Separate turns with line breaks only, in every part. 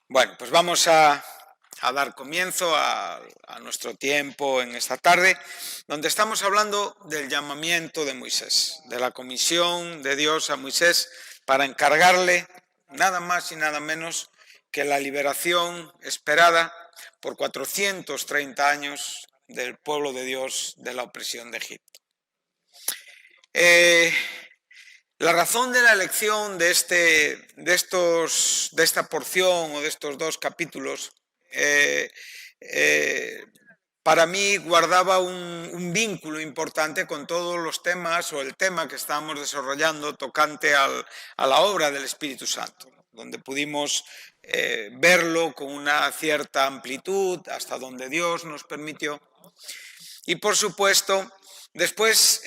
Bueno, pues vamos a dar comienzo a nuestro tiempo en esta tarde, donde estamos hablando del llamamiento de Moisés, de la comisión de Dios a Moisés para encargarle nada más y nada menos que la liberación esperada por 430 años del pueblo de Dios de la opresión de Egipto. La razón de la elección de esta porción o de estos dos capítulos para mí guardaba un vínculo importante con todos los temas o el tema que estábamos desarrollando tocante a la obra del Espíritu Santo, donde pudimos verlo con una cierta amplitud hasta donde Dios nos permitió. Y por supuesto, después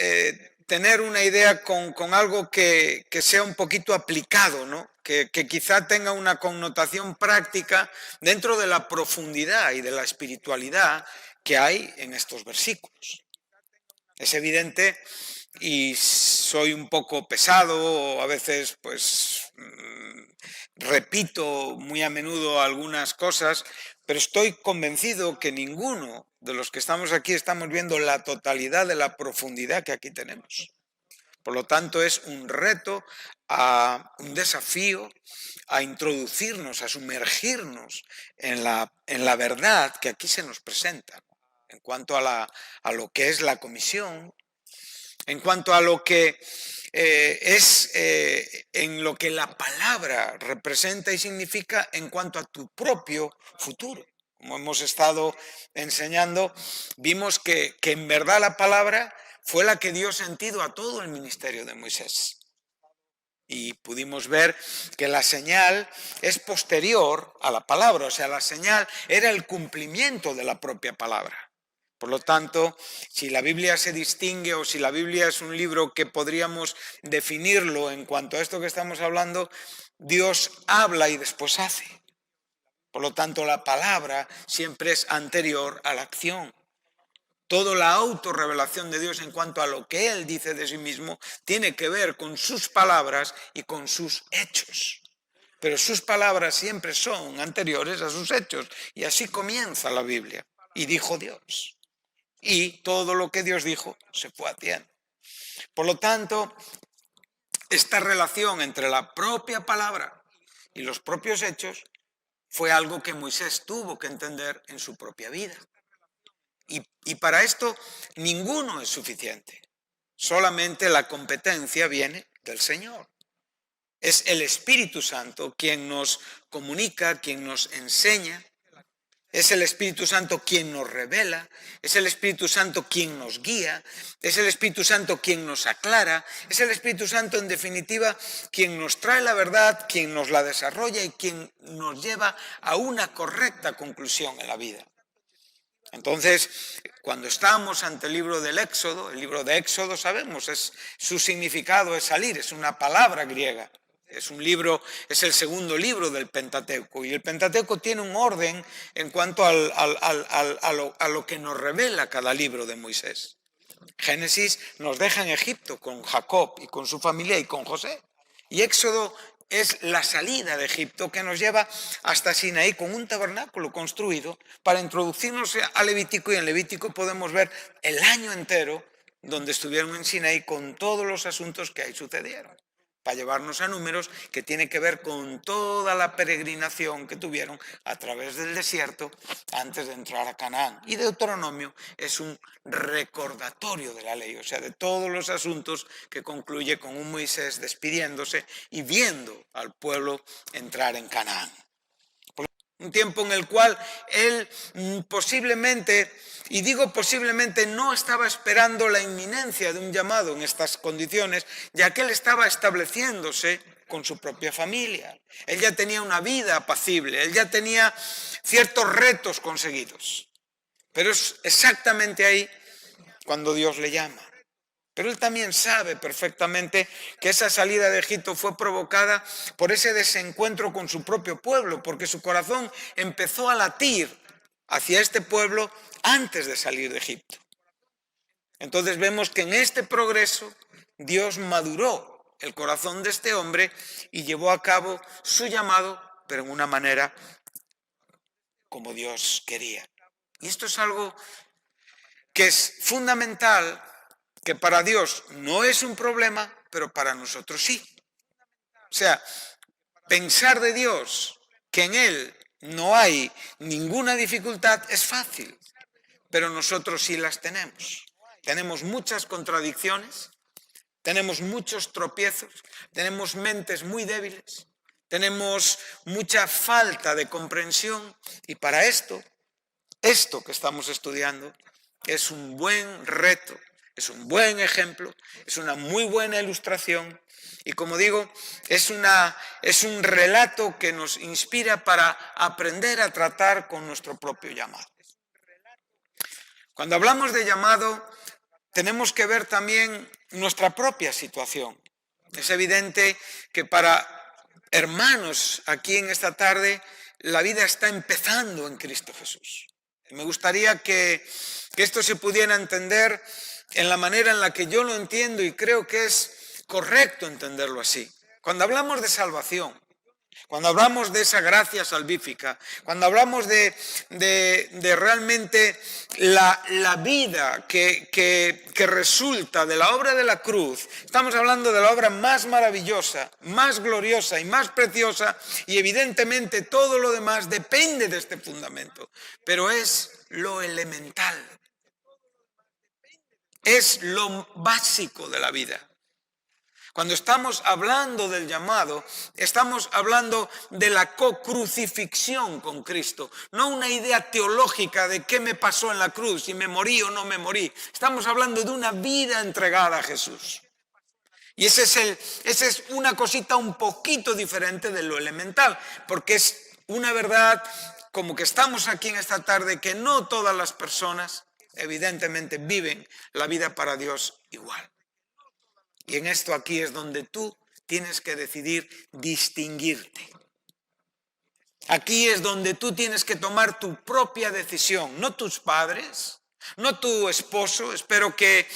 tener una idea con algo que sea un poquito aplicado, ¿no? Que quizá tenga una connotación práctica dentro de la profundidad y de la espiritualidad que hay en estos versículos. Es evidente, y soy un poco pesado, o a veces pues repito muy a menudo algunas cosas, pero estoy convencido que ninguno de los que estamos aquí estamos viendo la totalidad de la profundidad que aquí tenemos. Por lo tanto, es un reto, un desafío a introducirnos, a sumergirnos en la verdad que aquí se nos presenta, en cuanto a lo que es la comisión, en cuanto a lo que en lo que la palabra representa y significa en cuanto a tu propio futuro. Como hemos estado enseñando, vimos que en verdad la palabra fue la que dio sentido a todo el ministerio de Moisés. Y pudimos ver que la señal es posterior a la palabra, o sea, la señal era el cumplimiento de la propia palabra. Por lo tanto, si la Biblia se distingue o si la Biblia es un libro que podríamos definirlo en cuanto a esto que estamos hablando, Dios habla y después hace. Por lo tanto, la palabra siempre es anterior a la acción. Toda la autorrevelación de Dios en cuanto a lo que Él dice de sí mismo tiene que ver con sus palabras y con sus hechos. Pero sus palabras siempre son anteriores a sus hechos. Y así comienza la Biblia. Y dijo Dios. Y todo lo que Dios dijo se fue haciendo. Por lo tanto, esta relación entre la propia palabra y los propios hechos fue algo que Moisés tuvo que entender en su propia vida. Y para esto ninguno es suficiente. Solamente la competencia viene del Señor. Es el Espíritu Santo quien nos comunica, quien nos enseña. Es el Espíritu Santo quien nos revela, es el Espíritu Santo quien nos guía, es el Espíritu Santo quien nos aclara, es el Espíritu Santo en definitiva quien nos trae la verdad, quien nos la desarrolla y quien nos lleva a una correcta conclusión en la vida. Entonces, cuando estamos ante el libro del Éxodo, el libro de Éxodo sabemos, su significado es salir, es una palabra griega. Es un libro, es el segundo libro del Pentateuco y el Pentateuco tiene un orden en cuanto a lo que nos revela cada libro de Moisés. Génesis nos deja en Egipto con Jacob y con su familia y con José. Y Éxodo es la salida de Egipto que nos lleva hasta Sinaí con un tabernáculo construido para introducirnos a Levítico, y en Levítico podemos ver el año entero donde estuvieron en Sinaí con todos los asuntos que ahí sucedieron, para llevarnos a Números, que tiene que ver con toda la peregrinación que tuvieron a través del desierto antes de entrar a Canaán. Y Deuteronomio es un recordatorio de la ley, o sea, de todos los asuntos que concluye con un Moisés despidiéndose y viendo al pueblo entrar en Canaán. Un tiempo en el cual él posiblemente, y digo posiblemente, no estaba esperando la inminencia de un llamado en estas condiciones, ya que él estaba estableciéndose con su propia familia. Él ya tenía una vida apacible, él ya tenía ciertos retos conseguidos. Pero es exactamente ahí cuando Dios le llama. Pero él también sabe perfectamente que esa salida de Egipto fue provocada por ese desencuentro con su propio pueblo, porque su corazón empezó a latir hacia este pueblo antes de salir de Egipto. Entonces vemos que en este progreso Dios maduró el corazón de este hombre y llevó a cabo su llamado, pero en una manera como Dios quería. Y esto es algo que es fundamental, que para Dios no es un problema, pero para nosotros sí. O sea, pensar de Dios que en Él no hay ninguna dificultad es fácil, pero nosotros sí las tenemos. Tenemos muchas contradicciones, tenemos muchos tropiezos, tenemos mentes muy débiles, tenemos mucha falta de comprensión y para esto que estamos estudiando es un buen reto, es un buen ejemplo, es una muy buena ilustración y como digo, es un relato que nos inspira para aprender a tratar con nuestro propio llamado. Cuando hablamos de llamado, tenemos que ver también nuestra propia situación. Es evidente que para hermanos aquí en esta tarde, la vida está empezando en Cristo Jesús. Me gustaría que esto se pudiera entender en la manera en la que yo lo entiendo y creo que es correcto entenderlo así. Cuando hablamos de salvación, cuando hablamos de esa gracia salvífica, cuando hablamos de realmente la vida que resulta de la obra de la cruz, estamos hablando de la obra más maravillosa, más gloriosa y más preciosa, y evidentemente todo lo demás depende de este fundamento, pero es lo elemental, es lo básico de la vida. Cuando estamos hablando del llamado, estamos hablando de la co-crucifixión con Cristo, no una idea teológica de qué me pasó en la cruz, si me morí o no me morí. Estamos hablando de una vida entregada a Jesús. Y esa es una cosita un poquito diferente de lo elemental, porque es una verdad como que estamos aquí en esta tarde que no todas las personas evidentemente viven la vida para Dios igual. Y en esto aquí es donde tú tienes que decidir distinguirte. Aquí es donde tú tienes que tomar tu propia decisión, no tus padres, no tu esposo. Espero que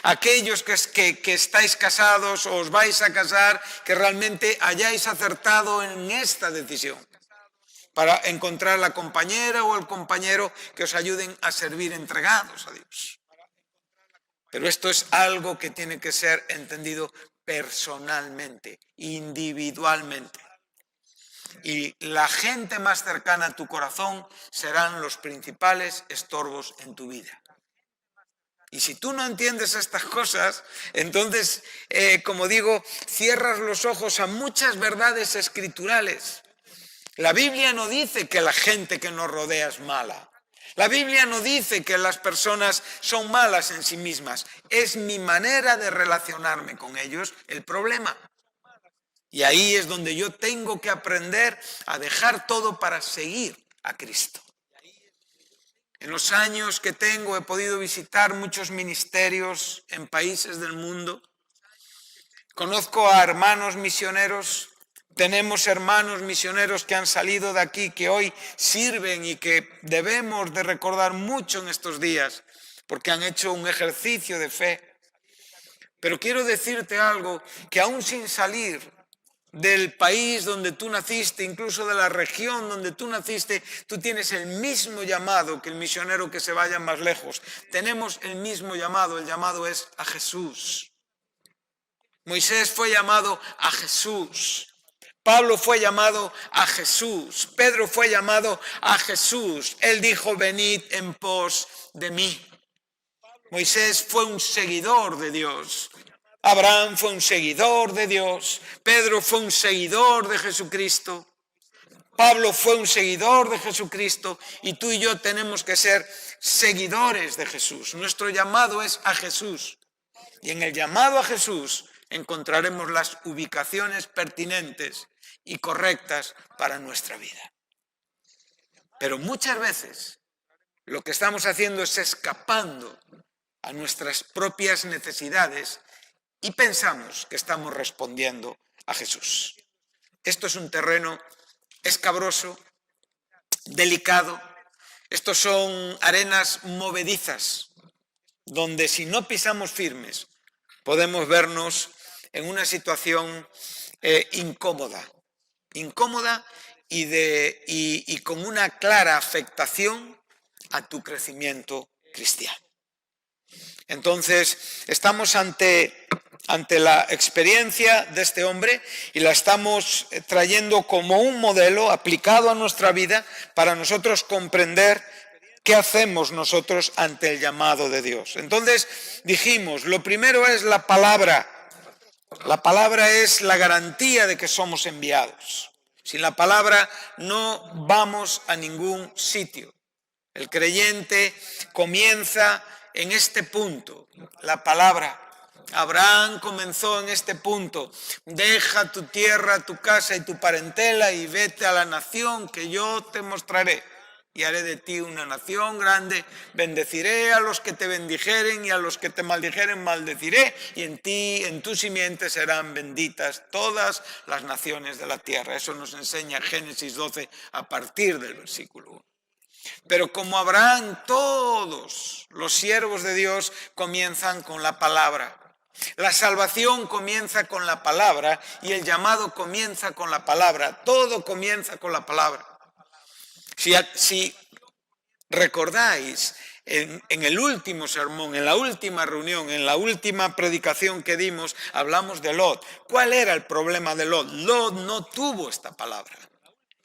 aquellos que estáis casados o os vais a casar, que realmente hayáis acertado en esta decisión para encontrar la compañera o el compañero que os ayuden a servir entregados a Dios. Pero esto es algo que tiene que ser entendido personalmente, individualmente. Y la gente más cercana a tu corazón serán los principales estorbos en tu vida. Y si tú no entiendes estas cosas, entonces, como digo, cierras los ojos a muchas verdades escriturales. La Biblia no dice que la gente que nos rodea es mala. La Biblia no dice que las personas son malas en sí mismas. Es mi manera de relacionarme con ellos el problema. Y ahí es donde yo tengo que aprender a dejar todo para seguir a Cristo. En los años que tengo he podido visitar muchos ministerios en países del mundo. Conozco a hermanos misioneros. Tenemos hermanos misioneros que han salido de aquí, que hoy sirven y que debemos de recordar mucho en estos días, porque han hecho un ejercicio de fe. Pero quiero decirte algo, que aún sin salir del país donde tú naciste, incluso de la región donde tú naciste, tú tienes el mismo llamado que el misionero que se vaya más lejos. Tenemos el mismo llamado, el llamado es a Jesús. Moisés fue llamado a Jesús. Pablo fue llamado a Jesús, Pedro fue llamado a Jesús. Él dijo, venid en pos de mí. Moisés fue un seguidor de Dios. Abraham fue un seguidor de Dios. Pedro fue un seguidor de Jesucristo. Pablo fue un seguidor de Jesucristo. Y tú y yo tenemos que ser seguidores de Jesús. Nuestro llamado es a Jesús. Y en el llamado a Jesús encontraremos las ubicaciones pertinentes y correctas para nuestra vida. Pero muchas veces lo que estamos haciendo es escapando a nuestras propias necesidades y pensamos que estamos respondiendo a Jesús. Esto es un terreno escabroso, delicado. Estos son arenas movedizas, donde si no pisamos firmes, podemos vernos en una situación incómoda y con una clara afectación a tu crecimiento cristiano. Entonces, estamos ante la experiencia de este hombre y la estamos trayendo como un modelo aplicado a nuestra vida para nosotros comprender qué hacemos nosotros ante el llamado de Dios. Entonces, dijimos, lo primero es la palabra. La palabra es la garantía de que somos enviados. Sin la palabra no vamos a ningún sitio. El creyente comienza en este punto, la palabra. Abraham comenzó en este punto: deja tu tierra, tu casa y tu parentela y vete a la nación que yo te mostraré. Y haré de ti una nación grande, bendeciré a los que te bendijeren y a los que te maldijeren maldeciré, y en ti, en tu simiente serán benditas todas las naciones de la tierra. Eso nos enseña Génesis 12 a partir del versículo 1. Pero como Abraham, todos los siervos de Dios comienzan con la palabra. La salvación comienza con la palabra y el llamado comienza con la palabra. Todo comienza con la palabra. Si recordáis, en el último sermón, en la última reunión, en la última predicación que dimos, hablamos de Lot. ¿Cuál era el problema de Lot? Lot no tuvo esta palabra.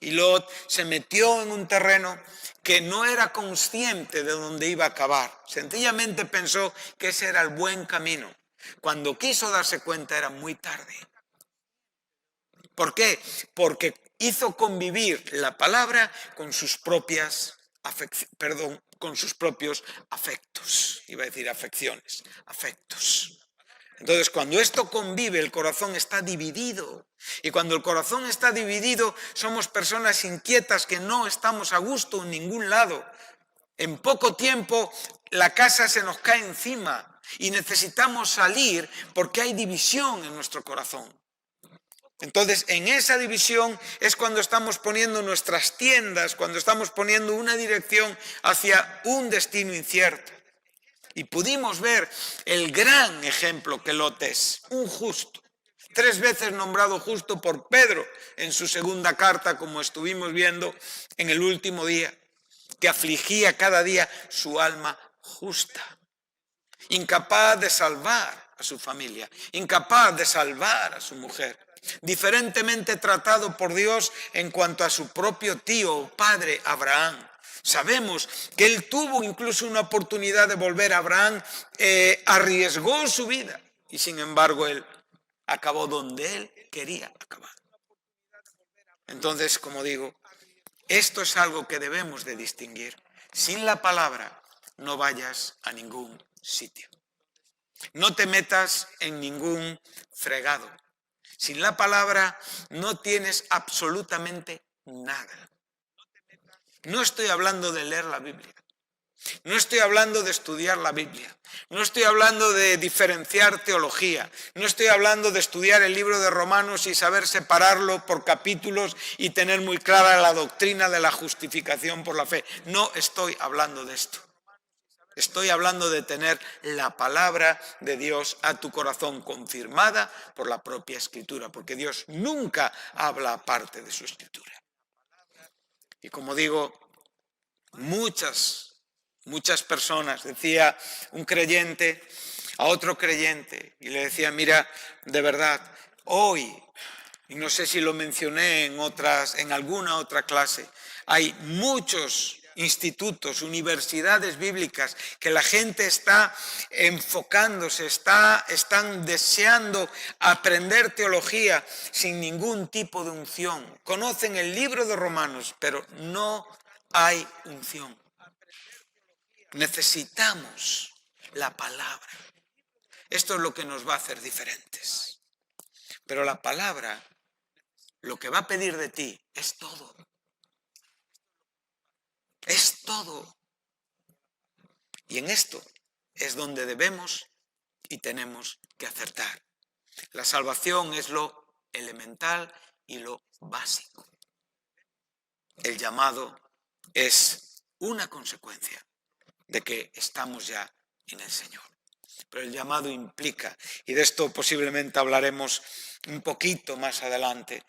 Y Lot se metió en un terreno que no era consciente de dónde iba a acabar. Sencillamente pensó que ese era el buen camino. Cuando quiso darse cuenta era muy tarde. ¿Por qué? Porque hizo convivir la palabra con sus propios afectos. Iba a decir afecciones, afectos. Entonces, cuando esto convive, el corazón está dividido. Y cuando el corazón está dividido, somos personas inquietas que no estamos a gusto en ningún lado. En poco tiempo, la casa se nos cae encima y necesitamos salir porque hay división en nuestro corazón. Entonces, en esa división es cuando estamos poniendo nuestras tiendas, cuando estamos poniendo una dirección hacia un destino incierto. Y pudimos ver el gran ejemplo que Lot es, un justo. 3 veces nombrado justo por Pedro en su segunda carta, como estuvimos viendo en el último día, que afligía cada día su alma justa. Incapaz de salvar a su familia, incapaz de salvar a su mujer. Diferentemente tratado por Dios en cuanto a su propio tío o padre Abraham. Sabemos que él tuvo incluso una oportunidad de volver a Abraham, arriesgó su vida y sin embargo él acabó donde él quería acabar. Entonces, como digo, esto es algo que debemos de distinguir. Sin la palabra no vayas a ningún sitio. No te metas en ningún fregado. Sin la palabra no tienes absolutamente nada. No estoy hablando de leer la Biblia. No estoy hablando de estudiar la Biblia. No estoy hablando de diferenciar teología. No estoy hablando de estudiar el libro de Romanos y saber separarlo por capítulos y tener muy clara la doctrina de la justificación por la fe. No estoy hablando de esto. Estoy hablando de tener la palabra de Dios a tu corazón confirmada por la propia Escritura, porque Dios nunca habla aparte de su Escritura. Y como digo, muchas personas, decía un creyente a otro creyente y le decía, mira, de verdad, hoy, y no sé si lo mencioné en alguna otra clase, hay muchos institutos, universidades bíblicas que la gente está enfocándose, están deseando aprender teología sin ningún tipo de unción. Conocen el libro de Romanos, pero no hay unción. Necesitamos la palabra. Esto es lo que nos va a hacer diferentes. Pero la palabra, lo que va a pedir de ti es todo. Es todo. Y en esto es donde debemos y tenemos que acertar. La salvación es lo elemental y lo básico. El llamado es una consecuencia de que estamos ya en el Señor. Pero el llamado implica, y de esto posiblemente hablaremos un poquito más adelante,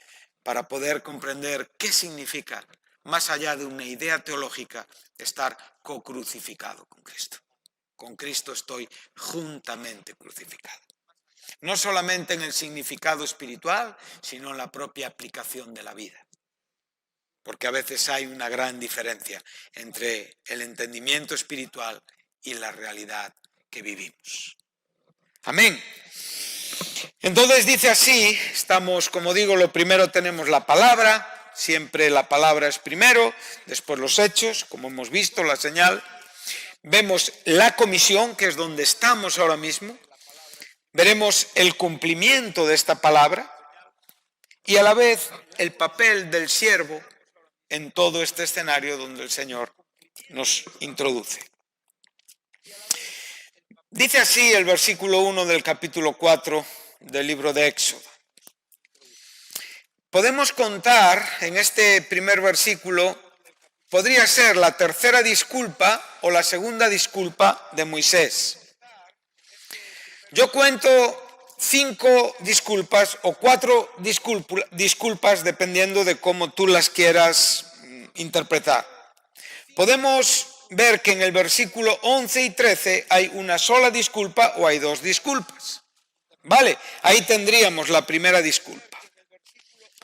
para poder comprender qué significa, más allá de una idea teológica, estar co-crucificado con Cristo. Con Cristo estoy juntamente crucificado. No solamente en el significado espiritual, sino en la propia aplicación de la vida. Porque a veces hay una gran diferencia entre el entendimiento espiritual y la realidad que vivimos. Amén. Entonces dice así, estamos, como digo, lo primero tenemos la palabra, siempre la palabra es primero, después los hechos, como hemos visto, la señal. Vemos la comisión, que es donde estamos ahora mismo. Veremos el cumplimiento de esta palabra y a la vez el papel del siervo en todo este escenario donde el Señor nos introduce. Dice así el versículo 1 del capítulo 4 del libro de Éxodo. Podemos contar en este primer versículo, podría ser la tercera disculpa o la segunda disculpa de Moisés. Yo cuento 5 disculpas o 4 disculpas dependiendo de cómo tú las quieras interpretar. Podemos ver que en el versículo 11 y 13 hay una sola disculpa o hay 2 disculpas. Vale, ahí tendríamos la primera disculpa,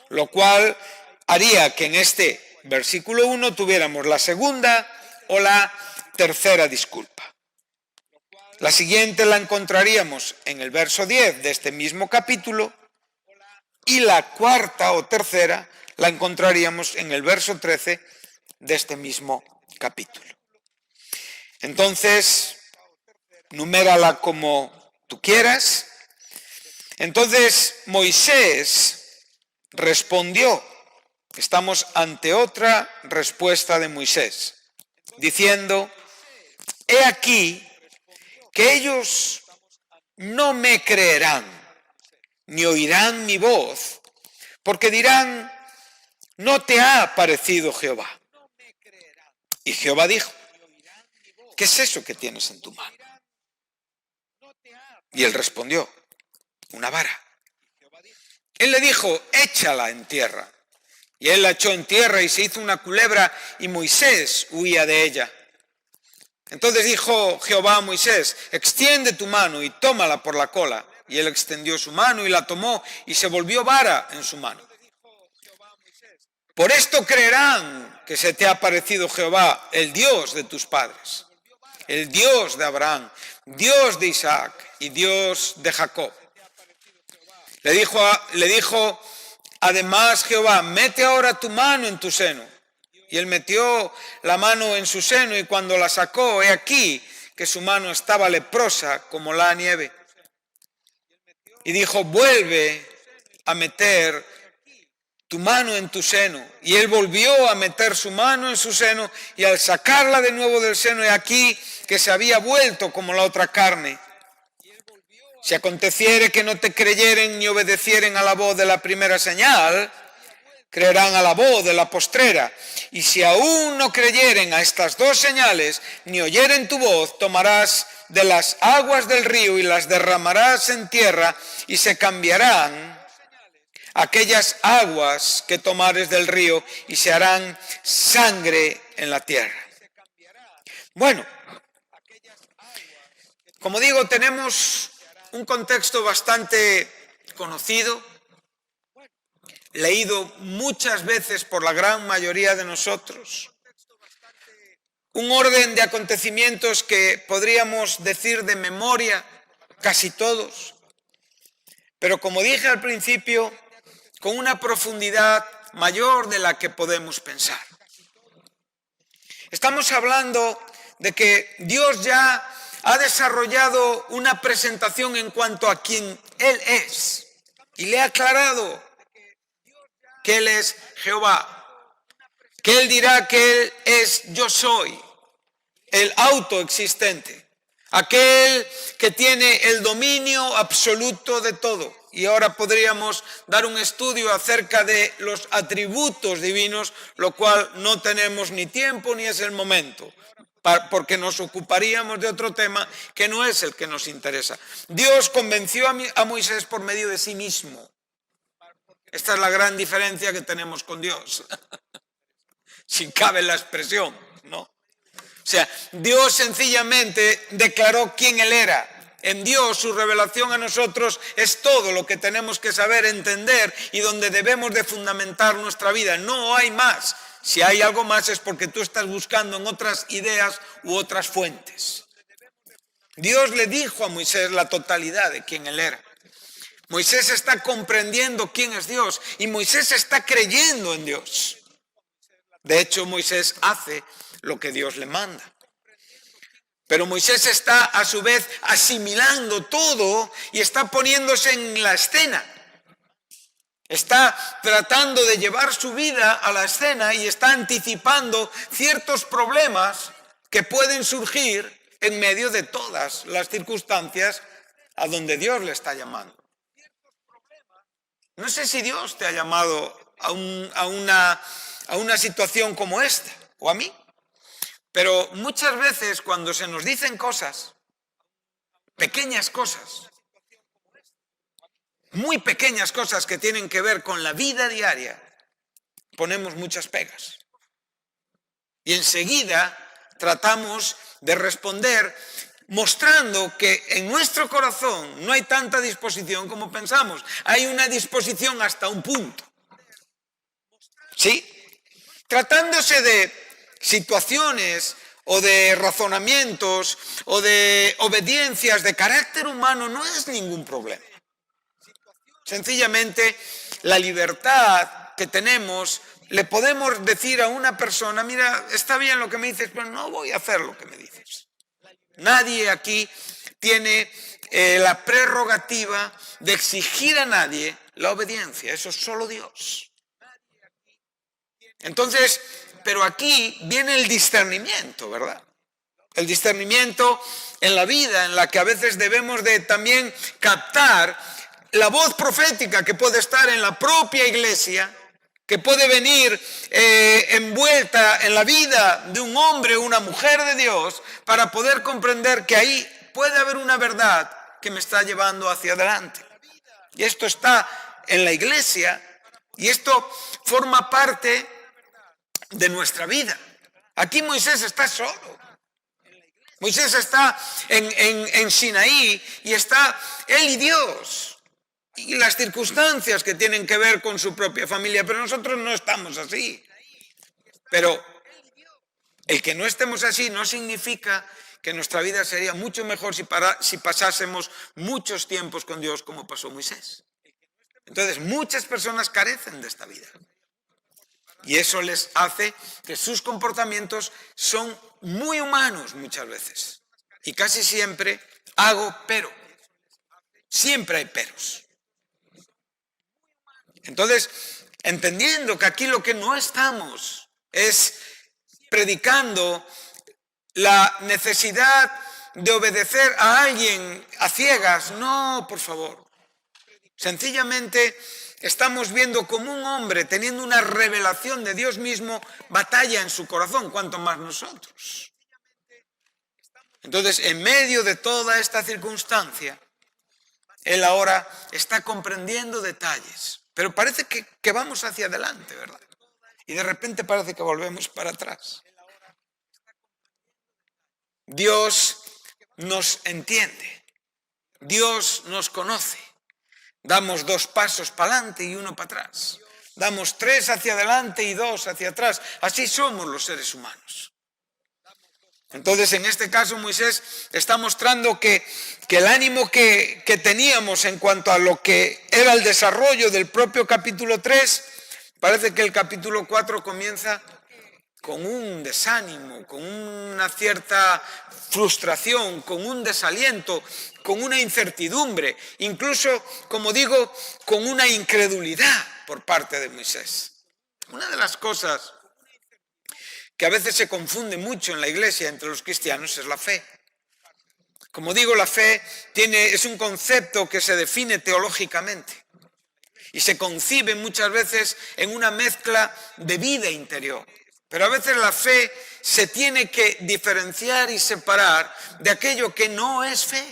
lo cual haría que en este versículo 1 tuviéramos la segunda o la tercera disculpa. La siguiente la encontraríamos en el verso 10 de este mismo capítulo y la cuarta o tercera la encontraríamos en el verso 13 de este mismo capítulo. Entonces, numérala como tú quieras. Entonces, Moisés respondió. Estamos ante otra respuesta de Moisés, diciendo, he aquí que ellos no me creerán, ni oirán mi voz, porque dirán, no te ha parecido Jehová. Y Jehová dijo, ¿qué es eso que tienes en tu mano? Y él respondió, una vara. Él le dijo, échala en tierra. Y él la echó en tierra y se hizo una culebra y Moisés huía de ella. Entonces dijo Jehová a Moisés, extiende tu mano y tómala por la cola. Y él extendió su mano y la tomó y se volvió vara en su mano. Por esto creerán que se te ha parecido Jehová, el Dios de tus padres, el Dios de Abraham, Dios de Isaac y Dios de Jacob. Le dijo además Jehová, mete ahora tu mano en tu seno. Y él metió la mano en su seno y cuando la sacó, he aquí que su mano estaba leprosa como la nieve. Y dijo, vuelve a meter tu mano en tu seno. Y él volvió a meter su mano en su seno y al sacarla de nuevo del seno, he aquí que se había vuelto como la otra carne. Si aconteciere que no te creyeren ni obedecieren a la voz de la primera señal, creerán a la voz de la postrera. Y si aún no creyeren a estas 2 señales, ni oyeren tu voz, tomarás de las aguas del río y las derramarás en tierra, y se cambiarán aquellas aguas que tomares del río, y se harán sangre en la tierra. Bueno, como digo, tenemos un contexto bastante conocido, leído muchas veces por la gran mayoría de nosotros. Un orden de acontecimientos que podríamos decir de memoria, casi todos. Pero como dije al principio, con una profundidad mayor de la que podemos pensar. Estamos hablando de que Dios ya ha desarrollado una presentación en cuanto a quién Él es. Y le ha aclarado que Él es Jehová, que Él dirá que Él es yo soy, el autoexistente, aquel que tiene el dominio absoluto de todo. Y ahora podríamos dar un estudio acerca de los atributos divinos, lo cual no tenemos ni tiempo ni es el momento, porque nos ocuparíamos de otro tema que no es el que nos interesa. Dios convenció a Moisés por medio de sí mismo. Esta es la gran diferencia que tenemos con Dios, si cabe la expresión, ¿no? O sea, Dios sencillamente declaró quién Él era. En Dios su revelación a nosotros es todo lo que tenemos que saber, entender y donde debemos de fundamentar nuestra vida. No hay más. Si hay algo más es porque tú estás buscando en otras ideas u otras fuentes. Dios le dijo a Moisés la totalidad de quién Él era. Moisés está comprendiendo quién es Dios y Moisés está creyendo en Dios. De hecho, Moisés hace lo que Dios le manda. Pero Moisés está a su vez asimilando todo y está poniéndose en la escena. Está tratando de llevar su vida a la escena y está anticipando ciertos problemas que pueden surgir en medio de todas las circunstancias a donde Dios le está llamando. No sé si Dios te ha llamado a una situación como esta, o a mí. Pero muchas veces cuando se nos dicen cosas, pequeñas cosas, muy pequeñas cosas que tienen que ver con la vida diaria, ponemos muchas pegas. Y enseguida tratamos de responder mostrando que en nuestro corazón no hay tanta disposición como pensamos. Hay una disposición hasta un punto. ¿Sí? Tratándose de situaciones o de razonamientos o de obediencias de carácter humano no es ningún problema. Sencillamente, la libertad que tenemos, le podemos decir a una persona, mira, está bien lo que me dices, pero no voy a hacer lo que me dices. Nadie aquí tiene la prerrogativa de exigir a nadie la obediencia, eso es solo Dios. Entonces, pero aquí viene el discernimiento, ¿verdad? El discernimiento en la vida, en la que a veces debemos de también captar la voz profética que puede estar en la propia iglesia, que puede venir envuelta en la vida de un hombre o una mujer de Dios, para poder comprender que ahí puede haber una verdad que me está llevando hacia adelante. Y esto está en la iglesia, y esto forma parte de nuestra vida. Aquí Moisés está solo. Moisés está en Sinaí y está él y Dios. Y las circunstancias que tienen que ver con su propia familia. Pero nosotros no estamos así. Pero el que no estemos así no significa que nuestra vida sería mucho mejor si pasásemos muchos tiempos con Dios como pasó Moisés. Entonces muchas personas carecen de esta vida. Y eso les hace que sus comportamientos son muy humanos muchas veces. Y casi siempre hago pero. Siempre hay peros. Entonces, entendiendo que aquí lo que no estamos es predicando la necesidad de obedecer a alguien a ciegas. No, por favor. Sencillamente estamos viendo como un hombre teniendo una revelación de Dios mismo batalla en su corazón, cuanto más nosotros. Entonces, en medio de toda esta circunstancia, él ahora está comprendiendo detalles, pero parece que vamos hacia adelante, ¿verdad? Y de repente parece que volvemos para atrás. Dios nos entiende, Dios nos conoce. Damos 2 pasos para adelante y 1 para atrás. Damos 3 hacia adelante y 2 hacia atrás. Así somos los seres humanos. Entonces, en este caso, Moisés está mostrando que el ánimo que teníamos en cuanto a lo que era el desarrollo del propio capítulo 3, parece que el capítulo 4 comienza con un desánimo, con una cierta frustración, con un desaliento, con una incertidumbre, incluso, como digo, con una incredulidad por parte de Moisés. Una de las cosas que a veces se confunde mucho en la iglesia entre los cristianos es la fe. Como digo, la fe es un concepto que se define teológicamente y se concibe muchas veces en una mezcla de vida interior. Pero a veces la fe se tiene que diferenciar y separar de aquello que no es fe.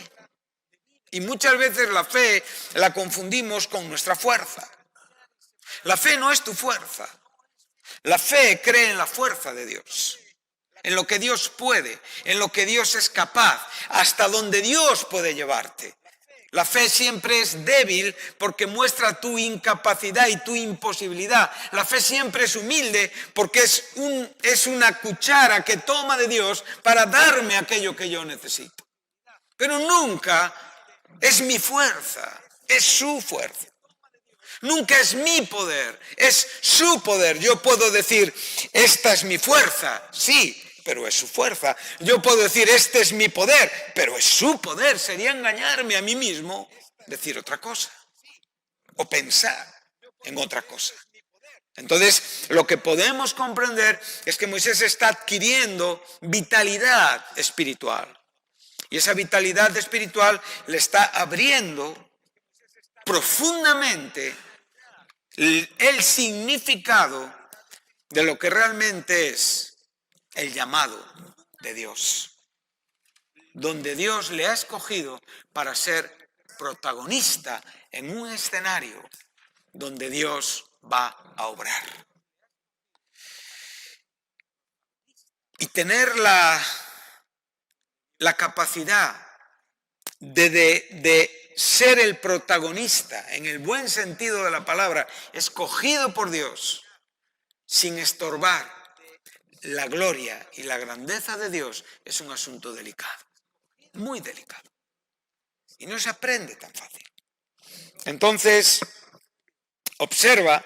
Y muchas veces la fe la confundimos con nuestra fuerza. La fe no es tu fuerza. La fe cree en la fuerza de Dios, en lo que Dios puede, en lo que Dios es capaz, hasta donde Dios puede llevarte. La fe siempre es débil porque muestra tu incapacidad y tu imposibilidad. La fe siempre es humilde porque es una cuchara que toma de Dios para darme aquello que yo necesito. Pero nunca es mi fuerza, es su fuerza. Nunca es mi poder, es su poder. Yo puedo decir, esta es mi fuerza, sí, pero es su fuerza. Yo puedo decir, este es mi poder, pero es su poder. Sería engañarme a mí mismo decir otra cosa o pensar en otra cosa. Entonces, lo que podemos comprender es que Moisés está adquiriendo vitalidad espiritual. Y esa vitalidad espiritual le está abriendo profundamente el significado de lo que realmente es el llamado de Dios, donde Dios le ha escogido para ser protagonista en un escenario donde Dios va a obrar. Y tener la capacidad de ser el protagonista, en el buen sentido de la palabra, escogido por Dios, sin estorbar la gloria y la grandeza de Dios, es un asunto delicado, muy delicado. Y no se aprende tan fácil. Entonces, observa,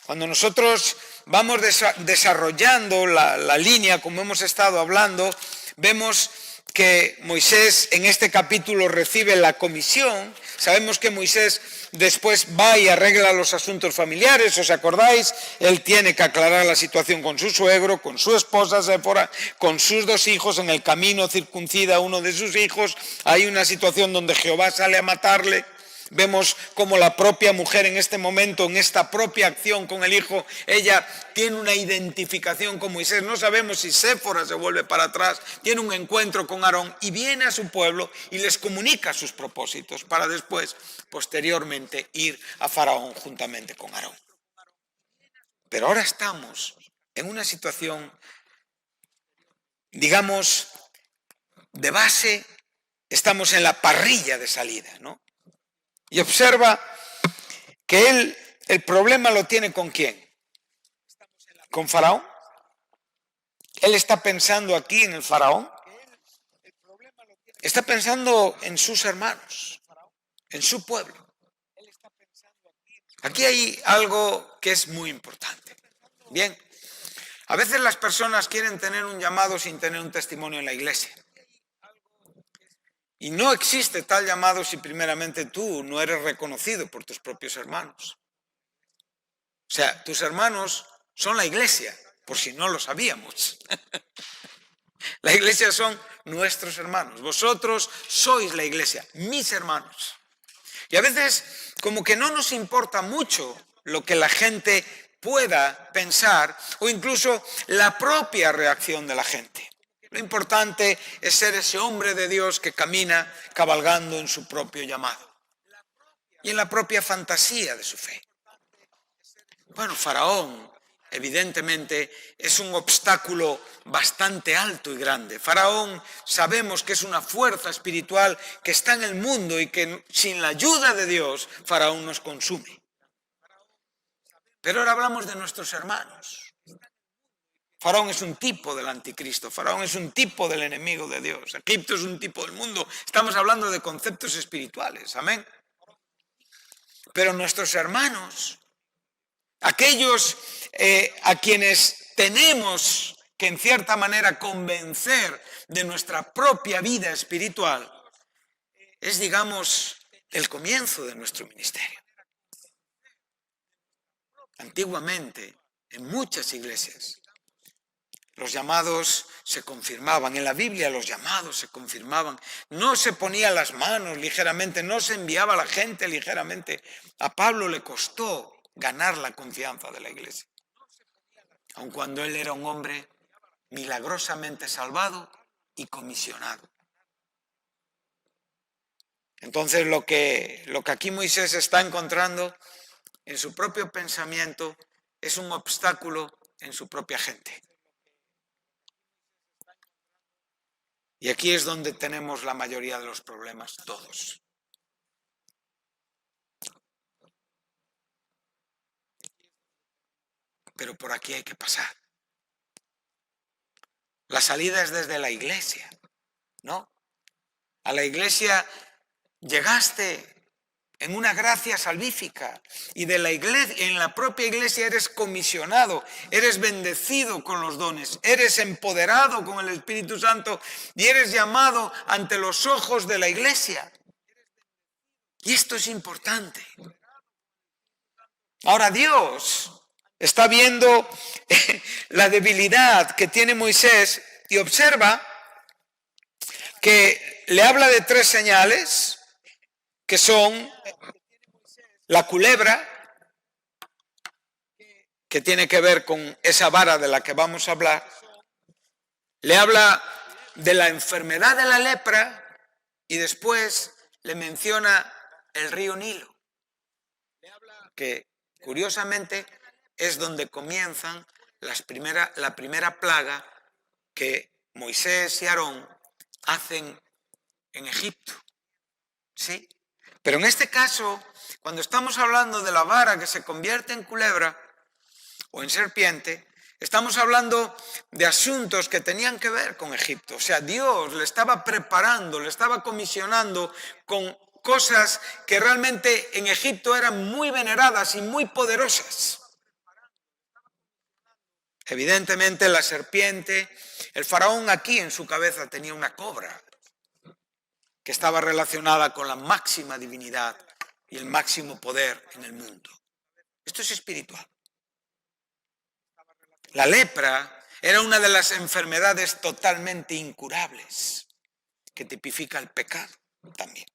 cuando nosotros vamos desarrollando la línea, como hemos estado hablando, vemos que Moisés en este capítulo recibe la comisión. Sabemos que Moisés después va y arregla los asuntos familiares, ¿os acordáis? Él tiene que aclarar la situación con su suegro, con su esposa Séfora, con sus 2 hijos. En el camino circuncida a uno de sus hijos. Hay una situación donde Jehová sale a matarle. Vemos como la propia mujer en este momento, en esta propia acción con el hijo, ella tiene una identificación con Moisés. No sabemos si Séfora se vuelve para atrás, tiene un encuentro con Aarón y viene a su pueblo y les comunica sus propósitos para después, posteriormente, ir a Faraón juntamente con Aarón. Pero ahora estamos en una situación, digamos, de base, estamos en la parrilla de salida, ¿no? Y observa que el problema lo tiene ¿con quién? ¿Con Faraón? Él está pensando aquí en el Faraón. Está pensando en sus hermanos, en su pueblo. Aquí hay algo que es muy importante. Bien, a veces las personas quieren tener un llamado sin tener un testimonio en la iglesia. Y no existe tal llamado si primeramente tú no eres reconocido por tus propios hermanos. O sea, tus hermanos son la iglesia, por si no lo sabíamos. La iglesia son nuestros hermanos. Vosotros sois la iglesia, mis hermanos. Y a veces como que no nos importa mucho lo que la gente pueda pensar o incluso la propia reacción de la gente. Lo importante es ser ese hombre de Dios que camina cabalgando en su propio llamado y en la propia fantasía de su fe. Bueno, Faraón, evidentemente, es un obstáculo bastante alto y grande. Faraón sabemos que es una fuerza espiritual que está en el mundo y que sin la ayuda de Dios, Faraón nos consume. Pero ahora hablamos de nuestros hermanos. Faraón es un tipo del anticristo, Faraón es un tipo del enemigo de Dios, Egipto es un tipo del mundo. Estamos hablando de conceptos espirituales, amén. Pero nuestros hermanos, aquellos a quienes tenemos que en cierta manera convencer de nuestra propia vida espiritual, es, digamos, el comienzo de nuestro ministerio. Antiguamente, en muchas iglesias, los llamados se confirmaban. En la Biblia los llamados se confirmaban. No se ponían las manos ligeramente, no se enviaba a la gente ligeramente. A Pablo le costó ganar la confianza de la iglesia. Aun cuando él era un hombre milagrosamente salvado y comisionado. Entonces lo que aquí Moisés está encontrando en su propio pensamiento, es un obstáculo en su propia gente. Y aquí es donde tenemos la mayoría de los problemas, todos. Pero por aquí hay que pasar. La salida es desde la iglesia, ¿no? A la iglesia llegaste en una gracia salvífica y de la iglesia, en la propia iglesia eres comisionado, eres bendecido con los dones, eres empoderado con el Espíritu Santo y eres llamado ante los ojos de la iglesia. Y esto es importante. Ahora Dios está viendo la debilidad que tiene Moisés y observa que le habla de 3 señales que son la culebra, que tiene que ver con esa vara de la que vamos a hablar, le habla de la enfermedad de la lepra y después le menciona el río Nilo, que curiosamente es donde comienzan la primera plaga que Moisés y Aarón hacen en Egipto. ¿Sí? Pero en este caso, cuando estamos hablando de la vara que se convierte en culebra o en serpiente, estamos hablando de asuntos que tenían que ver con Egipto. O sea, Dios le estaba preparando, le estaba comisionando con cosas que realmente en Egipto eran muy veneradas y muy poderosas. Evidentemente la serpiente, el faraón aquí en su cabeza tenía una cobra que estaba relacionada con la máxima divinidad y el máximo poder en el mundo. Esto es espiritual. La lepra era una de las enfermedades totalmente incurables que tipifica el pecado también.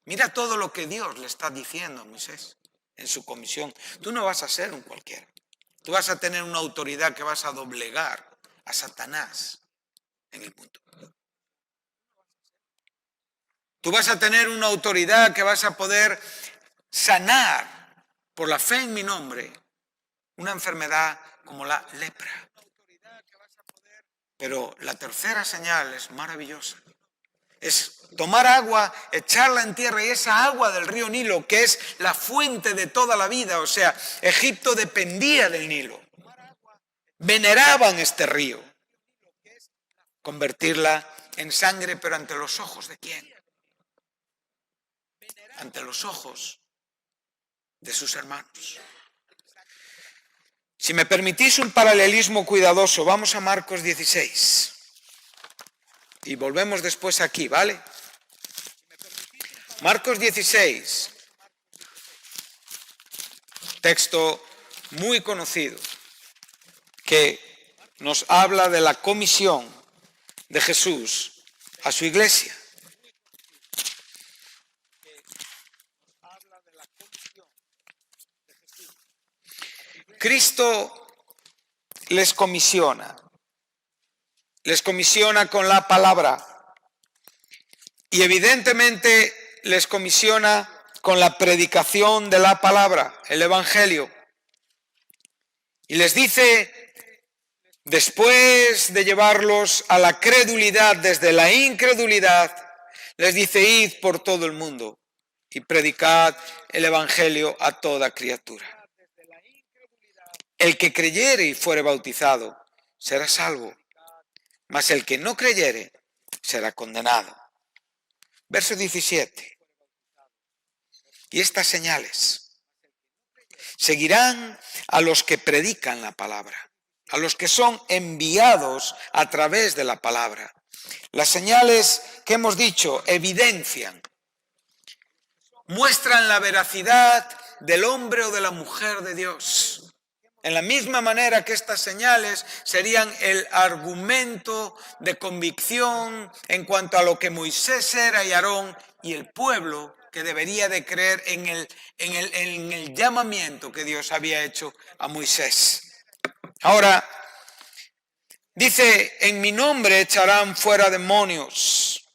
Mira todo lo que Dios le está diciendo a Moisés en su comisión. Tú no vas a ser un cualquiera. Tú vas a tener una autoridad que vas a doblegar a Satanás en el mundo. Tú vas a tener una autoridad que vas a poder sanar por la fe en mi nombre una enfermedad como la lepra. Pero la tercera señal es maravillosa. Es tomar agua, echarla en tierra y esa agua del río Nilo, que es la fuente de toda la vida. O sea, Egipto dependía del Nilo. Veneraban este río. Convertirla en sangre, pero ante los ojos ¿de quién? Ante los ojos de sus hermanos. Si me permitís un paralelismo cuidadoso, vamos a Marcos 16. Y volvemos después aquí, ¿vale? Marcos 16. Texto muy conocido que nos habla de la comisión de Jesús a su iglesia. Cristo les comisiona con la palabra y evidentemente les comisiona con la predicación de la palabra, el Evangelio. Y les dice, después de llevarlos a la credulidad, desde la incredulidad, les dice, id por todo el mundo y predicad el Evangelio a toda criatura. El que creyere y fuere bautizado será salvo, mas el que no creyere será condenado. Verso 17. Y estas señales seguirán a los que predican la palabra, a los que son enviados a través de la palabra. Las señales que hemos dicho evidencian, muestran la veracidad del hombre o de la mujer de Dios. En la misma manera que estas señales serían el argumento de convicción en cuanto a lo que Moisés era y Aarón y el pueblo que debería de creer en el llamamiento que Dios había hecho a Moisés. Ahora, dice, en mi nombre echarán fuera demonios.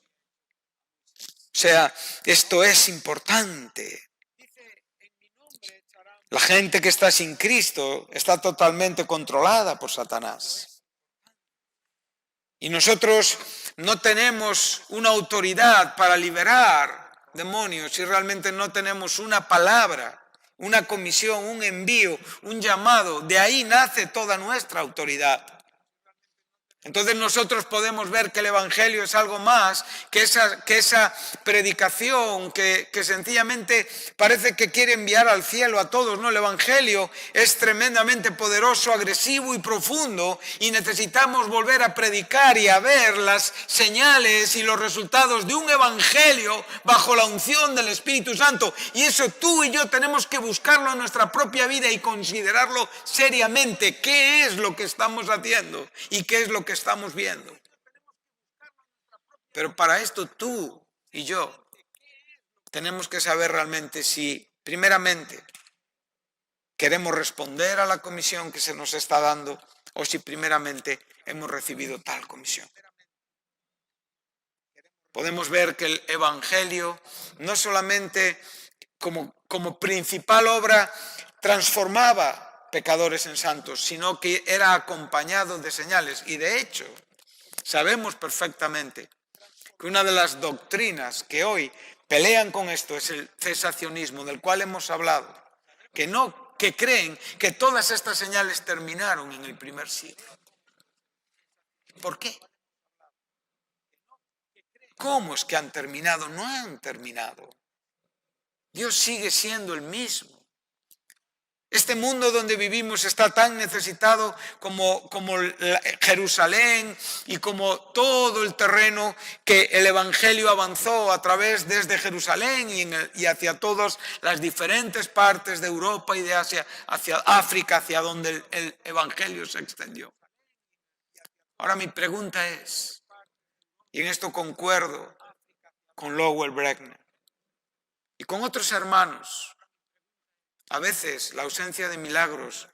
O sea, esto es importante. La gente que está sin Cristo está totalmente controlada por Satanás. Y nosotros no tenemos una autoridad para liberar demonios si realmente no tenemos una palabra, una comisión, un envío, un llamado. De ahí nace toda nuestra autoridad. Entonces nosotros podemos ver que el Evangelio es algo más que esa predicación que sencillamente parece que quiere enviar al cielo a todos, ¿no? El Evangelio es tremendamente poderoso, agresivo y profundo, y necesitamos volver a predicar y a ver las señales y los resultados de un Evangelio bajo la unción del Espíritu Santo. Y eso tú y yo tenemos que buscarlo en nuestra propia vida y considerarlo seriamente. ¿Qué es lo que estamos haciendo y qué es lo que estamos viendo? Pero para esto tú y yo tenemos que saber realmente si, primeramente, queremos responder a la comisión que se nos está dando o si primeramente hemos recibido tal comisión. Podemos ver que el Evangelio no solamente como principal obra transformaba pecadores en santos, sino que era acompañado de señales. Y de hecho, sabemos perfectamente que una de las doctrinas que hoy pelean con esto es el cesacionismo, del cual hemos hablado, que creen que todas estas señales terminaron en el primer siglo. ¿Por qué? ¿Cómo es que han terminado? No han terminado. Dios sigue siendo el mismo. Este mundo donde vivimos está tan necesitado como Jerusalén y como todo el terreno que el Evangelio avanzó a través desde Jerusalén y hacia todas las diferentes partes de Europa y de Asia, hacia África, hacia donde el Evangelio se extendió. Ahora mi pregunta es, y en esto concuerdo con Lowell Bregner y con otros hermanos, a veces la ausencia de milagros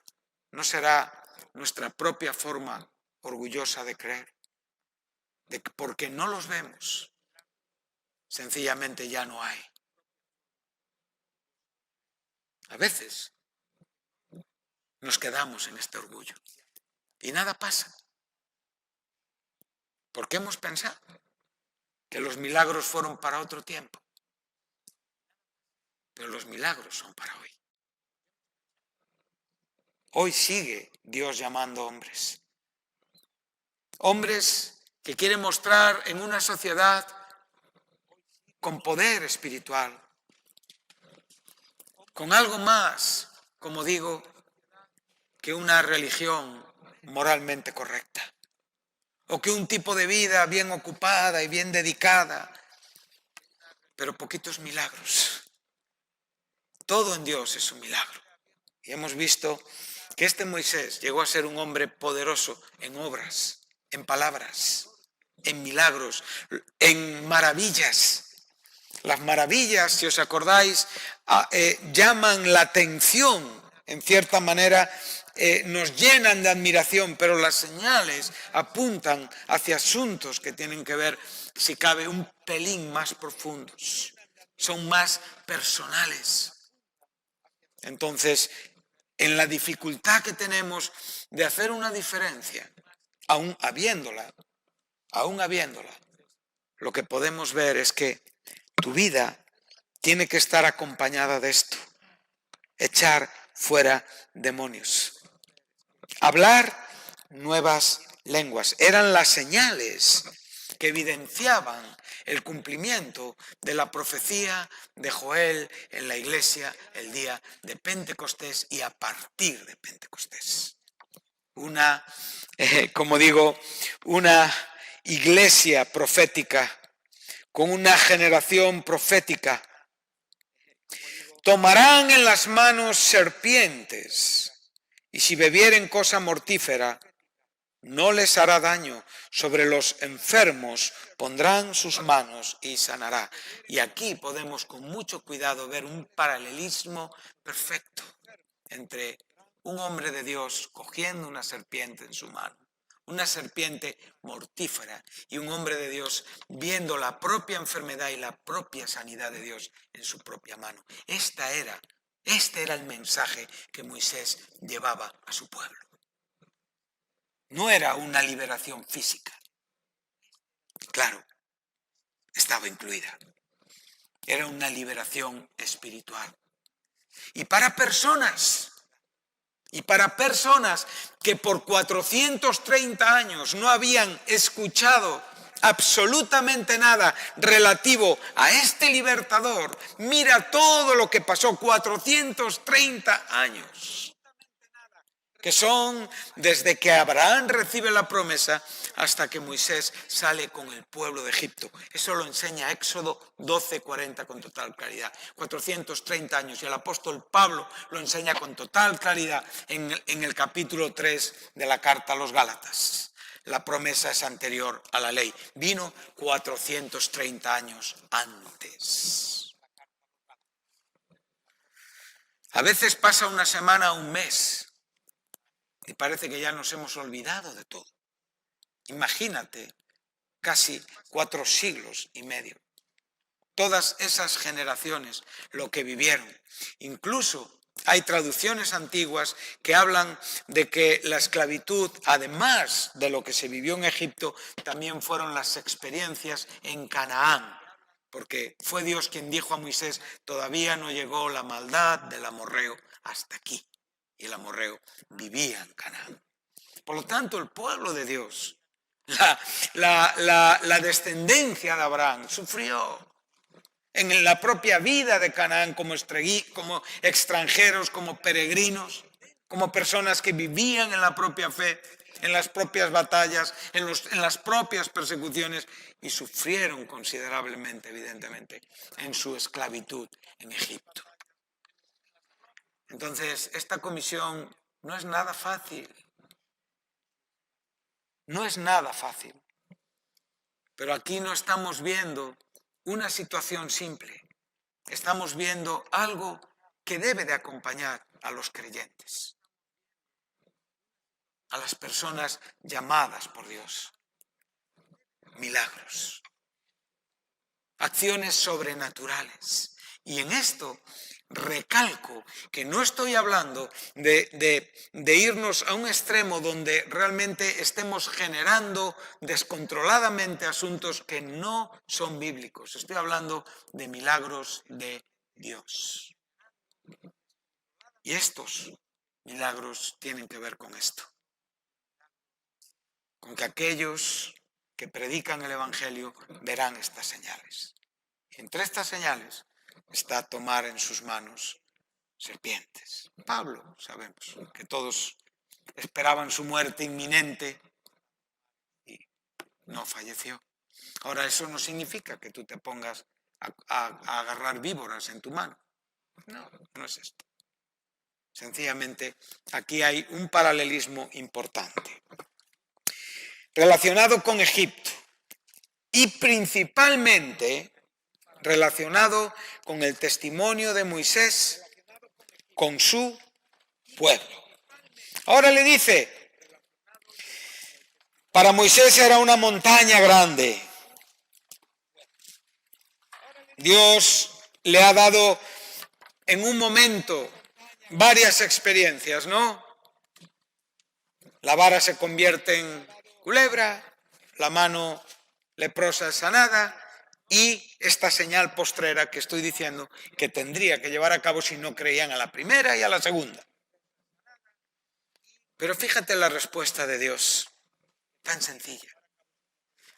no será nuestra propia forma orgullosa de creer, porque no los vemos, sencillamente ya no hay. A veces nos quedamos en este orgullo y nada pasa, porque hemos pensado que los milagros fueron para otro tiempo, pero los milagros son para hoy. Hoy sigue Dios llamando hombres. Hombres que quieren mostrar en una sociedad con poder espiritual, con algo más, como digo, que una religión moralmente correcta, o que un tipo de vida bien ocupada y bien dedicada, pero poquitos milagros. Todo en Dios es un milagro. Y hemos visto que este Moisés llegó a ser un hombre poderoso en obras, en palabras, en milagros, en maravillas. Las maravillas, si os acordáis, llaman la atención, en cierta manera, nos llenan de admiración, pero las señales apuntan hacia asuntos que tienen que ver, si cabe, un pelín más profundos, son más personales. Entonces, en la dificultad que tenemos de hacer una diferencia, aún habiéndola, lo que podemos ver es que tu vida tiene que estar acompañada de esto: echar fuera demonios, hablar nuevas lenguas. Eran las señales que evidenciaban el cumplimiento de la profecía de Joel en la iglesia el día de Pentecostés y a partir de Pentecostés. Una iglesia profética con una generación profética. Tomarán en las manos serpientes, y si bebieren cosa mortífera, no les hará daño. Sobre los enfermos pondrán sus manos y sanará. Y aquí podemos con mucho cuidado ver un paralelismo perfecto entre un hombre de Dios cogiendo una serpiente en su mano, una serpiente mortífera, y un hombre de Dios viendo la propia enfermedad y la propia sanidad de Dios en su propia mano. Esta era Este era el mensaje que Moisés llevaba a su pueblo. No era una liberación física. Claro, estaba incluida. Era una liberación espiritual. Y para personas que por 430 años no habían escuchado absolutamente nada relativo a este libertador, mira todo lo que pasó, 430 años, que son desde que Abraham recibe la promesa hasta que Moisés sale con el pueblo de Egipto. Eso lo enseña Éxodo 12:40 con total claridad. 430 años, y el apóstol Pablo lo enseña con total claridad en el capítulo 3 de la carta a los Gálatas. La promesa es anterior a la ley. Vino 430 años antes. A veces pasa una semana, un mes, y parece que ya nos hemos olvidado de todo. Imagínate, casi 4 siglos y medio. Todas esas generaciones, lo que vivieron. Incluso hay traducciones antiguas que hablan de que la esclavitud, además de lo que se vivió en Egipto, también fueron las experiencias en Canaán. Porque fue Dios quien dijo a Moisés, todavía no llegó la maldad del amorreo hasta aquí. Y el amorreo vivía en Canaán. Por lo tanto, el pueblo de Dios, la descendencia de Abraham, sufrió en la propia vida de Canaán como extranjeros, como peregrinos, como personas que vivían en la propia fe, en las propias batallas, en las propias persecuciones, y sufrieron considerablemente, evidentemente, en su esclavitud en Egipto. Entonces, esta comisión no es nada fácil. No es nada fácil. Pero aquí no estamos viendo una situación simple. Estamos viendo algo que debe de acompañar a los creyentes, a las personas llamadas por Dios. Milagros, acciones sobrenaturales. Y en esto recalco que no estoy hablando de irnos a un extremo donde realmente estemos generando descontroladamente asuntos que no son bíblicos. Estoy hablando de milagros de Dios. Y estos milagros tienen que ver con esto. Con que aquellos que predican el Evangelio verán estas señales. Y entre estas señales está tomar en sus manos serpientes. Pablo, sabemos que todos esperaban su muerte inminente y no falleció. Ahora, eso no significa que tú te pongas a agarrar víboras en tu mano. No, no es esto. Sencillamente, aquí hay un paralelismo importante relacionado con Egipto y principalmente relacionado con el testimonio de Moisés con su pueblo. Ahora le dice, para Moisés era una montaña grande. Dios le ha dado en un momento varias experiencias, ¿no? La vara se convierte en culebra, la mano leprosa es sanada, y esta señal postrera que estoy diciendo que tendría que llevar a cabo si no creían a la primera y a la segunda. Pero fíjate la respuesta de Dios, tan sencilla.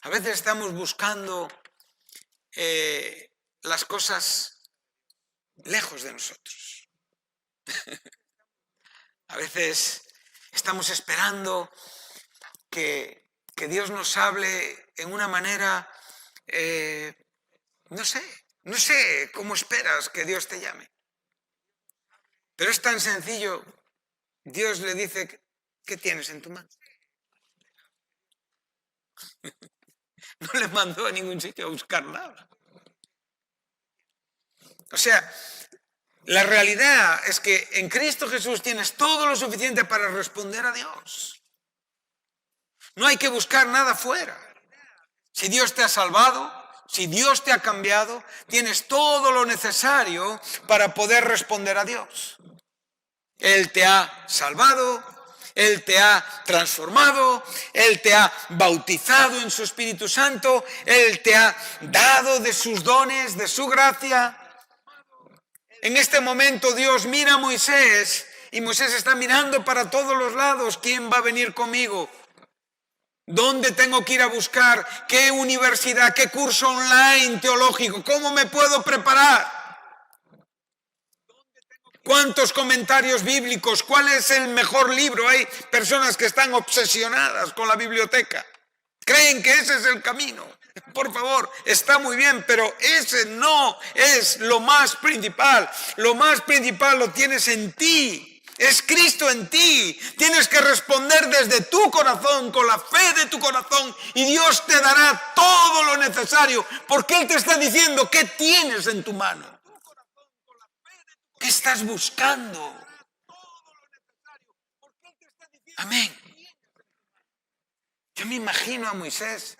A veces estamos buscando las cosas lejos de nosotros. A veces estamos esperando que Dios nos hable en una manera, no sé cómo esperas que Dios te llame. Pero es tan sencillo. Dios le dice, ¿qué tienes en tu mano? No le mandó a ningún sitio a buscar nada. O sea, la realidad es que en Cristo Jesús tienes todo lo suficiente para responder a Dios. No hay que buscar nada fuera. Si Dios te ha salvado, Si Dios te ha cambiado, tienes todo lo necesario para poder responder a Dios. Él te ha salvado, Él te ha transformado, Él te ha bautizado en su Espíritu Santo, Él te ha dado de sus dones, de su gracia. En este momento Dios mira a Moisés y Moisés está mirando para todos los lados. ¿Quién va a venir conmigo? ¿Dónde tengo que ir a buscar? ¿Qué universidad? ¿Qué curso online teológico? ¿Cómo me puedo preparar? ¿Cuántos comentarios bíblicos? ¿Cuál es el mejor libro? Hay personas que están obsesionadas con la biblioteca. Creen que ese es el camino. Por favor, está muy bien, pero ese no es lo más principal. Lo más principal lo tienes en ti. Es Cristo en ti. Tienes que responder desde tu corazón, con la fe de tu corazón, y Dios te dará todo lo necesario, porque Él te está diciendo qué tienes en tu mano. ¿Qué estás buscando? Amén. Yo me imagino a Moisés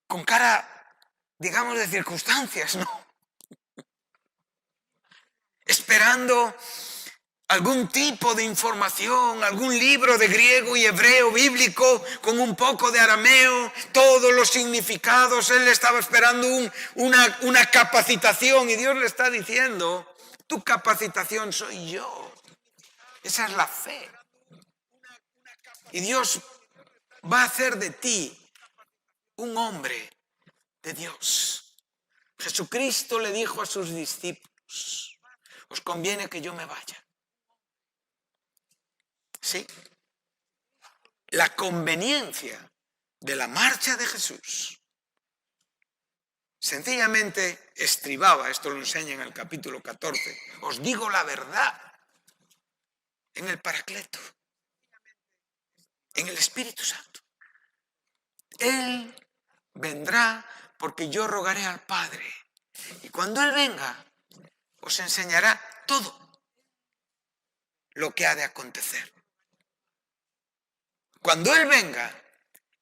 con cara, digamos, de circunstancias, ¿no? Esperando algún tipo de información, algún libro de griego y hebreo bíblico con un poco de arameo, todos los significados. Él estaba esperando una capacitación y Dios le está diciendo, tu capacitación soy yo. Esa es la fe. Y Dios va a hacer de ti un hombre de Dios. Jesucristo le dijo a sus discípulos, os conviene que yo me vaya. ¿Sí? La conveniencia de la marcha de Jesús sencillamente estribaba, esto lo enseña en el capítulo 14, os digo la verdad, en el Paracleto, en el Espíritu Santo. Él vendrá porque yo rogaré al Padre. Y cuando Él venga, os enseñará todo lo que ha de acontecer. Cuando Él venga,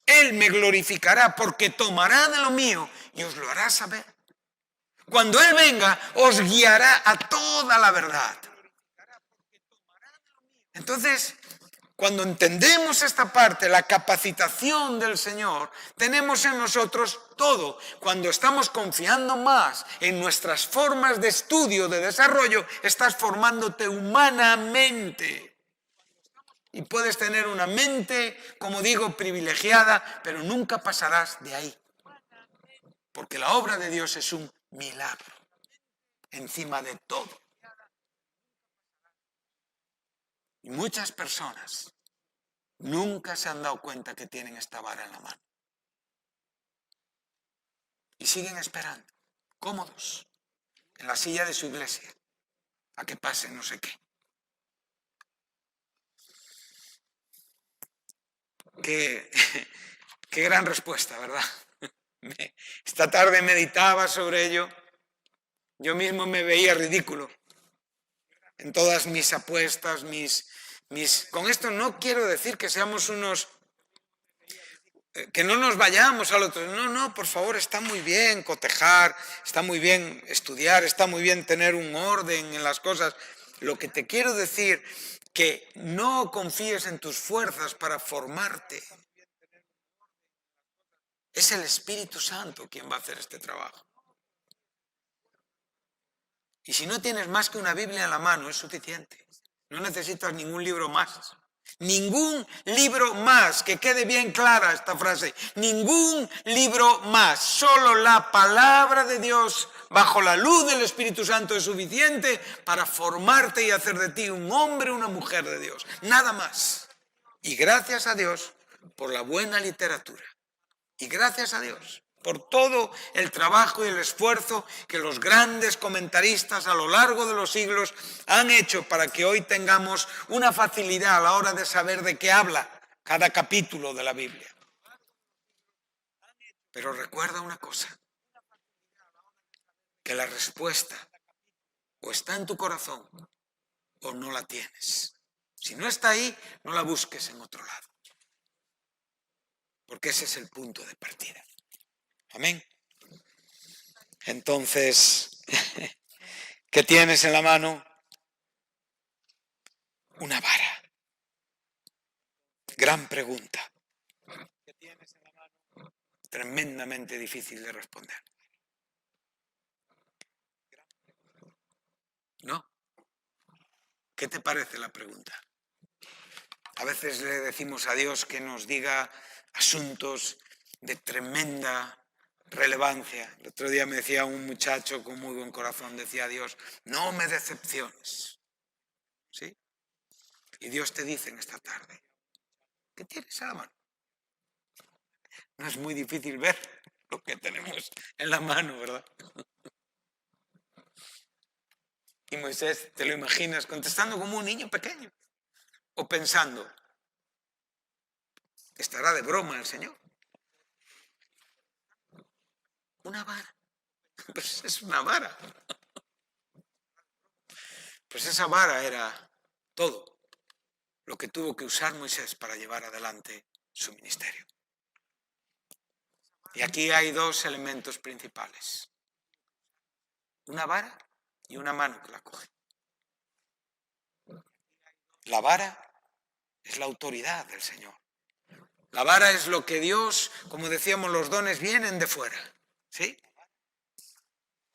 Él me glorificará porque tomará de lo mío y os lo hará saber. Cuando Él venga, os guiará a toda la verdad. Entonces, cuando entendemos esta parte, la capacitación del Señor, tenemos en nosotros todo. Cuando estamos confiando más en nuestras formas de estudio, de desarrollo, estás formándote humanamente. Y puedes tener una mente, como digo, privilegiada, pero nunca pasarás de ahí. Porque la obra de Dios es un milagro, encima de todo. Y muchas personas nunca se han dado cuenta que tienen esta vara en la mano. Y siguen esperando, cómodos, en la silla de su iglesia, a que pase no sé qué. Qué gran respuesta, ¿verdad? Esta tarde meditaba sobre ello. Yo mismo me veía ridículo en todas mis apuestas, Con esto no quiero decir que seamos unos... que no nos vayamos al otro. No, por favor, está muy bien cotejar, está muy bien estudiar, está muy bien tener un orden en las cosas. Lo que te quiero decir, que no confíes en tus fuerzas para formarte. Es el Espíritu Santo quien va a hacer este trabajo. Y si no tienes más que una Biblia en la mano, es suficiente. No necesitas ningún libro más. Ningún libro más, que quede bien clara esta frase. Ningún libro más. Solo la palabra de Dios bajo la luz del Espíritu Santo es suficiente para formarte y hacer de ti un hombre o una mujer de Dios. Nada más. Y gracias a Dios por la buena literatura. Y gracias a Dios por todo el trabajo y el esfuerzo que los grandes comentaristas a lo largo de los siglos han hecho para que hoy tengamos una facilidad a la hora de saber de qué habla cada capítulo de la Biblia. Pero recuerda una cosa, que la respuesta o está en tu corazón o no la tienes. Si no está ahí, no la busques en otro lado. Porque ese es el punto de partida. Amén. Entonces, ¿qué tienes en la mano? Una vara. Gran pregunta. ¿Qué tienes en la mano? Tremendamente difícil de responder. ¿No? ¿Qué te parece la pregunta? A veces le decimos a Dios que nos diga asuntos de tremenda relevancia. El otro día me decía un muchacho con muy buen corazón, decía a Dios, no me decepciones. ¿Sí? Y Dios te dice en esta tarde, ¿qué tienes a la mano? No es muy difícil ver lo que tenemos en la mano, ¿verdad? Y Moisés, te lo imaginas, contestando como un niño pequeño. O pensando, estará de broma el Señor. Una vara. Pues es una vara. Pues esa vara era todo lo que tuvo que usar Moisés para llevar adelante su ministerio. Y aquí hay dos elementos principales. Una vara y una mano que la coge. La vara es la autoridad del Señor. La vara es lo que Dios, como decíamos, los dones vienen de fuera. ¿Sí?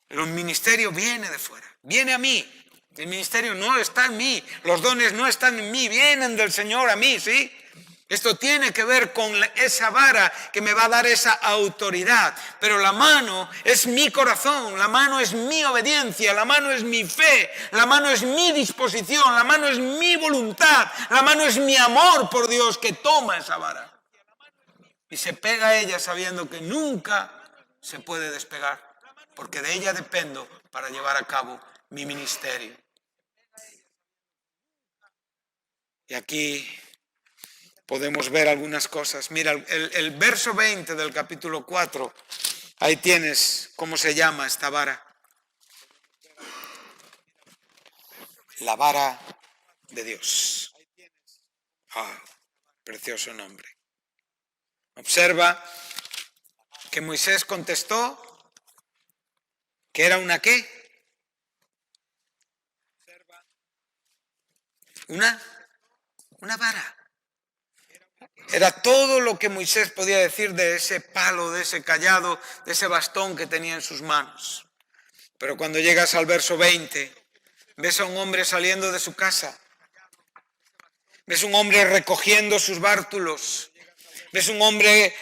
El ministerio viene de fuera. Viene a mí. El ministerio no está en mí. Los dones no están en mí. Vienen del Señor a mí, ¿sí? Esto tiene que ver con esa vara que me va a dar esa autoridad. Pero la mano es mi corazón, la mano es mi obediencia, la mano es mi fe, la mano es mi disposición, la mano es mi voluntad, la mano es mi amor por Dios que toma esa vara. Y se pega a ella sabiendo que nunca se puede despegar, porque de ella dependo para llevar a cabo mi ministerio. Y aquí podemos ver algunas cosas. Mira, el verso 20 del capítulo 4, ahí tienes cómo se llama esta vara. La vara de Dios. Ah, precioso nombre. Observa que Moisés contestó que era una ¿qué? Una vara. Era todo lo que Moisés podía decir de ese palo, de ese cayado, de ese bastón que tenía en sus manos. Pero cuando llegas al verso 20, ves a un hombre saliendo de su casa. Ves un hombre recogiendo sus bártulos. Ves un hombre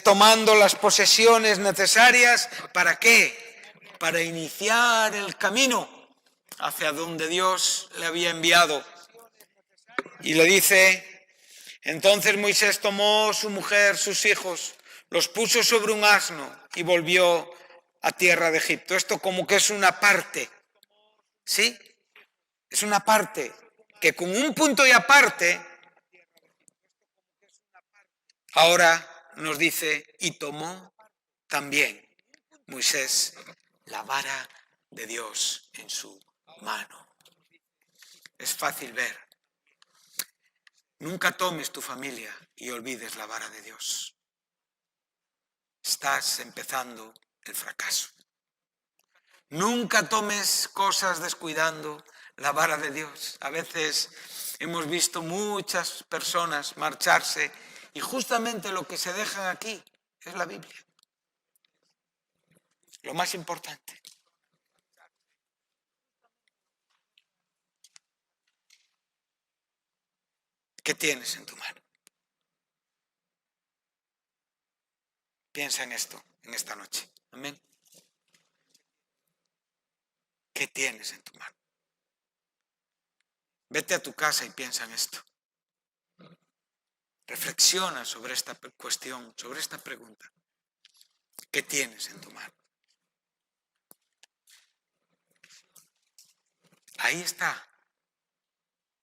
tomando las posesiones necesarias. ¿Para qué? Para iniciar el camino hacia donde Dios le había enviado. Y le dice, entonces Moisés tomó su mujer, sus hijos, los puso sobre un asno y volvió a tierra de Egipto. Esto como que es una parte, ¿sí? Es una parte que con un punto y aparte, ahora nos dice, y tomó también Moisés la vara de Dios en su mano. Es fácil ver. Nunca tomes tu familia y olvides la vara de Dios. Estás empezando el fracaso. Nunca tomes cosas descuidando la vara de Dios. A veces hemos visto muchas personas marcharse y justamente lo que se dejan aquí es la Biblia. Lo más importante. ¿Qué tienes en tu mano? Piensa en esto, en esta noche. Amén. ¿Qué tienes en tu mano? Vete a tu casa y piensa en esto. Reflexiona sobre esta cuestión, sobre esta pregunta. ¿Qué tienes en tu mano? Ahí está.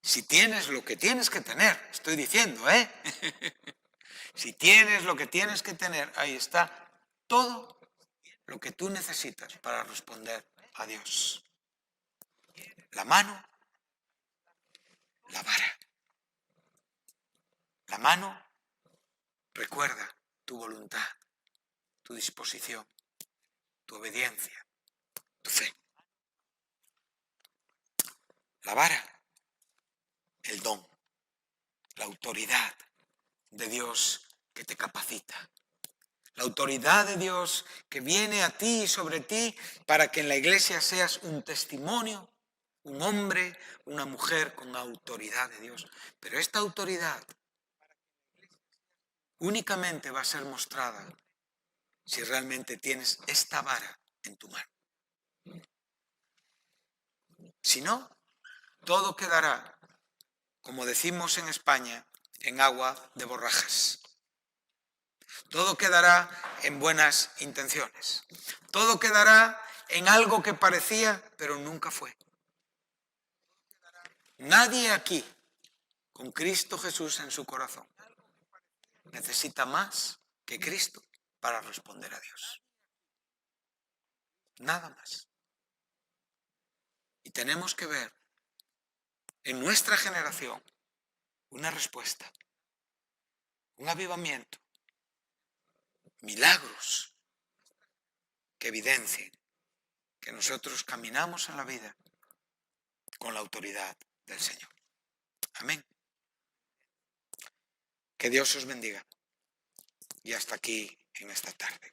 Si tienes lo que tienes que tener, estoy diciendo, ¿eh? Si tienes lo que tienes que tener, ahí está todo lo que tú necesitas para responder a Dios. La mano, la vara. La mano recuerda tu voluntad. tu disposición, tu obediencia, tu fe. La vara, el don, la autoridad de Dios que te capacita. La autoridad de Dios que viene a ti y sobre ti para que en la iglesia seas un testimonio, un hombre, una mujer con autoridad de Dios. Pero esta autoridad únicamente va a ser mostrada si realmente tienes esta vara en tu mano. Si no, todo quedará, como decimos en España, en agua de borrajas. Todo quedará en buenas intenciones. Todo quedará en algo que parecía, pero nunca fue. Nadie aquí, con Cristo Jesús en su corazón, necesita más que Cristo para responder a Dios. Nada más. Y tenemos que ver en nuestra generación una respuesta, un avivamiento, milagros que evidencien que nosotros caminamos en la vida con la autoridad del Señor. Amén. Que Dios os bendiga. Y hasta aquí en esta tarde.